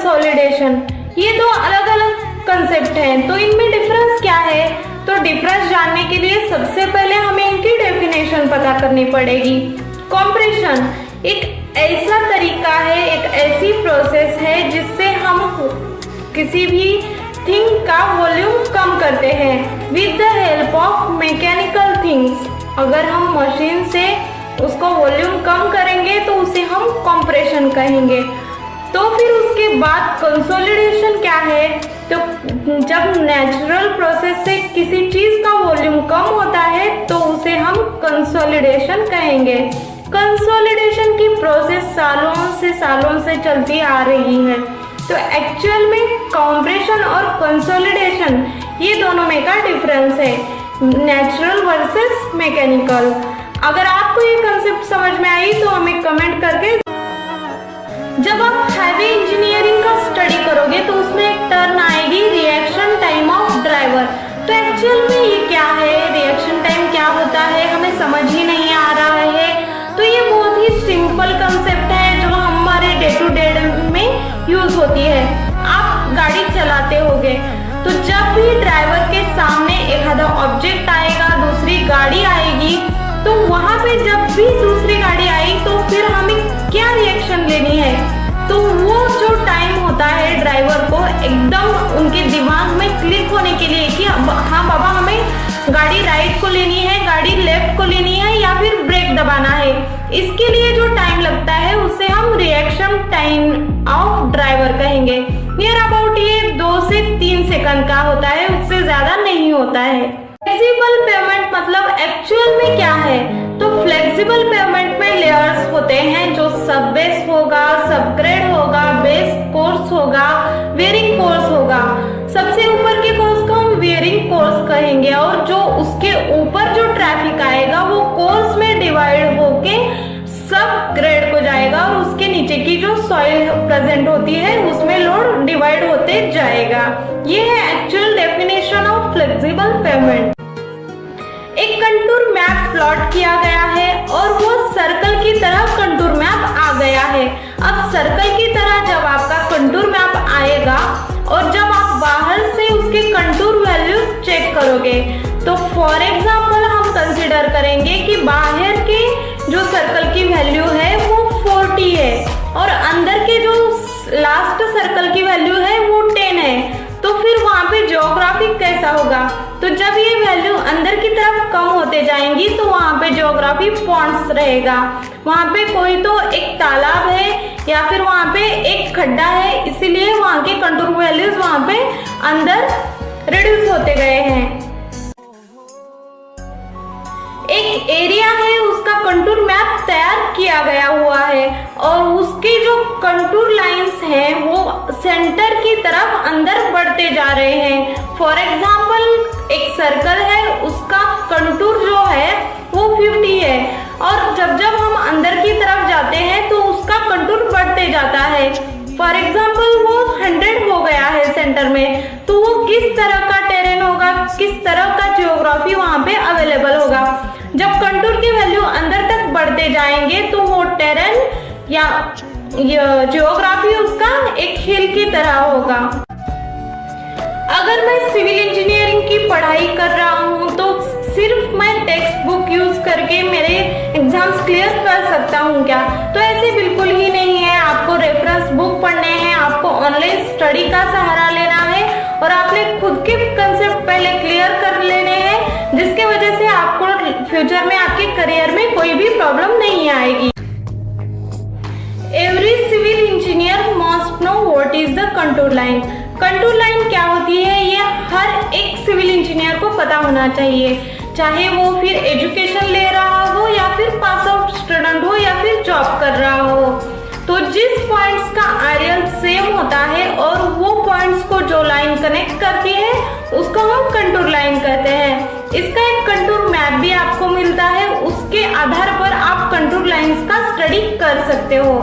Consolidation, ये दो अलग अलग कंसेप्ट हैं। तो इनमें डिफरेंस क्या है? तो डिफरेंस जानने के लिए सबसे पहले हमें इनकी डेफिनेशन पता करनी पड़ेगी। कंप्रेशन एक ऐसा तरीका है, एक ऐसी प्रोसेस है जिससे हम किसी भी थिंग का वॉल्यूम कम करते हैं with the help of mechanical things. अगर हम मशीन से उसको वॉल्यूम कम करेंगे तो उसे हम कंप्रेशन कहेंगे। तो फिर उसके बाद कंसोलिडेशन क्या है? तो जब नेचुरल प्रोसेस से किसी चीज का वॉल्यूम कम होता है तो उसे हम कंसोलिडेशन कहेंगे। कंसोलिडेशन की प्रोसेस सालों से चलती आ रही है। तो एक्चुअल में कंप्रेशन और कंसोलिडेशन ये दोनों में का डिफरेंस है, नेचुरल वर्सेस मैकेनिकल। अगर आपको ये कंसेप्ट समझ में आई तो हमें कमेंट करके। जब आप हैवी इंजीनियरिंग का स्टडी करोगे तो उसमें एक टर्म आएगी रिएक्शन टाइम ऑफ ड्राइवर। तो एक्चुअल में ये क्या है, रिएक्शन टाइम क्या होता है, हमें समझ ही नहीं आ रहा है। तो ये बहुत ही सिंपल कंसेप्ट है जो हमारे डे टू डे में यूज होती है। आप गाड़ी चलाते होगे तो जब भी ड्राइवर के सामने एक आधा ऑब्जेक्ट आएगा, दूसरी गाड़ी आएगी, तो वहां पे जब भी दूसरी गाड़ी आई तो फिर हमें क्या रिएक्शन लेनी है? तो वो जो टाइम होता है ड्राइवर को एकदम उनके दिमाग में क्लिक होने के लिए कि हाँ बाबा हमें गाड़ी राइट को लेनी है, गाड़ी लेफ्ट को लेनी है या फिर ब्रेक दबाना है, इसके लिए जो टाइम लगता है उसे हम रिएक्शन टाइम ऑफ ड्राइवर कहेंगे। नियर अबाउट ये 2 से 3 सेकंड का होता है, उससे ज्यादा नहीं होता है। फ्लेक्सिबल पेमेंट मतलब एक्चुअल में क्या है? तो फ्लेक्सिबल पेमेंट में लेयर्स होते हैं जो सब बेस होगा, सब ग्रेड होगा, बेस कोर्स होगा, वेयरिंग कोर्स होगा। सबसे ऊपर के कोर्स को हम वेयरिंग कोर्स कहेंगे और जो उसके ऊपर जो ट्रैफिक आएगा वो कोर्स में डिवाइड होके सब ग्रेड को जाएगा और उसके नीचे की जो सॉइल प्रेजेंट होती है उसमें लोड डिवाइड होते जाएगा। ये है actual definition of flexible pavement. एक कंटूर मैप प्लॉट किया गया है और वो सर्कल की तरह कंटूर मैप आ गया है। अब सर्कल की तरह जब आपका कंटूर मैप आएगा और जब आप बाहर से उसके कंटूर वैल्यूज चेक करोगे तो फॉर एग्जांपल हम कंसीडर करेंगे कि बाहर के जो सर्कल की वैल्यू है वो 40 है और अंदर के जो लास्ट सर्कल की वैल्यू है वो 10 है। तो फिर वहां पे ज्योग्राफी कैसा होगा? तो जब ये वैल्यू अंदर की तरफ कम होते जाएंगी तो वहां पे ज्योग्राफी पॉइंट्स रहेगा। वहां पे कोई तो एक तालाब है या फिर वहां पे एक खड्डा है, इसीलिए वहां के कंटूर वैल्यूज वहां पे अंदर रिड्यूस होते गए हैं। एक एरिया है उसका कंटूर मैप तैयार किया गया हुआ है और उसके जो कंटूर लाइंस हैं वो सेंटर की तरफ अंदर बढ़ते जा रहे हैं। फॉर एग्जांपल एक सर्कल है, उसका कंटूर जो है वो 50 है और जब जब हम अंदर की तरफ जाते हैं तो उसका कंटूर बढ़ते जाता है। फॉर एग्जाम्पल वो 100 हो गया है सेंटर में, तो वो किस तरह का टेरेन होगा, किस तरह का ज्योग्राफी वहां पे अवेलेबल होगा। जब कंटूर की वैल्यू अंदर तक बढ़ते जाएंगे तो वो टेरेन या ज्योग्राफी उसका एक हिल की तरह होगा। अगर मैं सिविल इंजीनियरिंग की पढ़ाई कर रहा हूँ तो सिर्फ मैं टेक्स्ट बुक यूज करके मेरे एग्जाम्स क्लियर कर सकता हूँ क्या? तो ऐसे बिल्कुल ही नहीं है। आपको रेफरेंस बुक पढ़ने हैं, आपको ऑनलाइन स्टडी का सहारा लेना है और आपने खुद के कंसेप्ट पहले क्लियर कर लेने हैं, जिसके वजह से आपको फ्यूचर में आपके करियर में कोई भी प्रॉब्लम नहीं आएगी। Every civil engineer must know what is the contour line. Contour line क्या होती है ये हर एक सिविल इंजीनियर को पता होना चाहिए, चाहे वो फिर एजुकेशन ले रहा हो या फिर पास आउट स्टूडेंट हो या फिर जॉब कर रहा हो। तो जिस पॉइंट्स का आइडियल सेम होता है और वो पॉइंट्स को जो लाइन कनेक्ट करती है उसको हम कंटूर लाइन कहते हैं। इसका एक कंटूर मैप भी आपको मिलता है, उसके आधार पर आप कंटूर लाइंस का स्टडी कर सकते हो।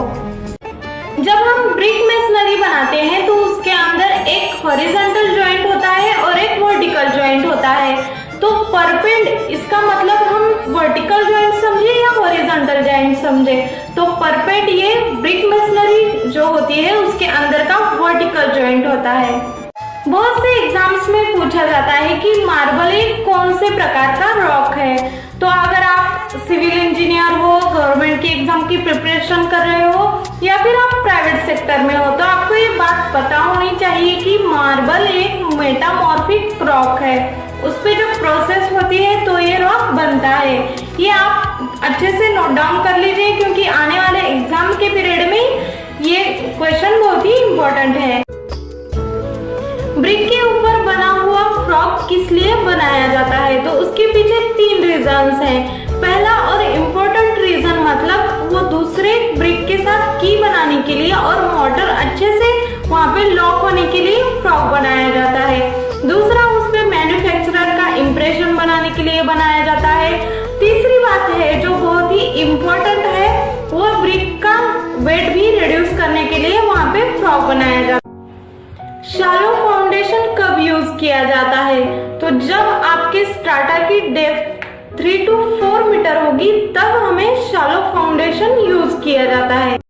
जब हम ब्रिक मेसनरी बनाते हैं तो उसके अंदर एक हॉरिजॉन्टल जॉइंट होता है और एक वर्टिकल जॉइंट होता है। तो परपेंड इसका मतलब हम वर्टिकल जॉइंट समझे या हॉरिजॉन्टल जॉइंट समझे? तो परपेंड ये ब्रिक मेसनरी जो होती होती है उसके अंदर का वर्टिकल जॉइंट होता है। बहुत से एग्जाम्स में पूछा जाता है कि मार्बल एक कौन से प्रकार का रॉक है। तो अगर आप सिविल इंजीनियर हो, गवर्नमेंट की एग्जाम की प्रिपरेशन कर रहे हो या फिर आप प्राइवेट सेक्टर में हो, तो आपको ये बात पता होनी चाहिए कि मार्बल एक मेटामॉर्फिक रॉक है। उस पे जो प्रोसेस होती है तो ये रॉक बनता है। ये आप अच्छे से नोट डाउन कर लीजिए, क्योंकि आने वाले एग्जाम के पीरियड में ये क्वेश्चन बहुत ही इम्पोर्टेंट है। ब्रिक के ऊपर बना हुआ फ्रॉक किस लिए बनाया जाता है? तो उसके पीछे 3 रीजंस हैं। पहला और इम्पोर्टेंट रीजन मतलब वो दूसरे ब्रिक के साथ की बनाने के लिए और मोटर अच्छे से वहाँ पे लॉक होने के लिए फ्रॉक बनाया जाता है। दूसरा, उस पे मैन्युफैक्चरर का इम्प्रेशन बनाने के लिए बनाया जाता है। तीसरी बात है जो बहुत ही इम्पोर्टेंट है, वो ब्रिक का वेट भी रिड्यूस करने के लिए वहाँ पे फ्रॉक बनाया जाता है। शैलो फाउंडेशन कब यूज किया जाता है? तो जब आपके स्ट्राटा की डेप्थ 3 to 4 मीटर होगी तब हमें शैलो फाउंडेशन यूज किया जाता है।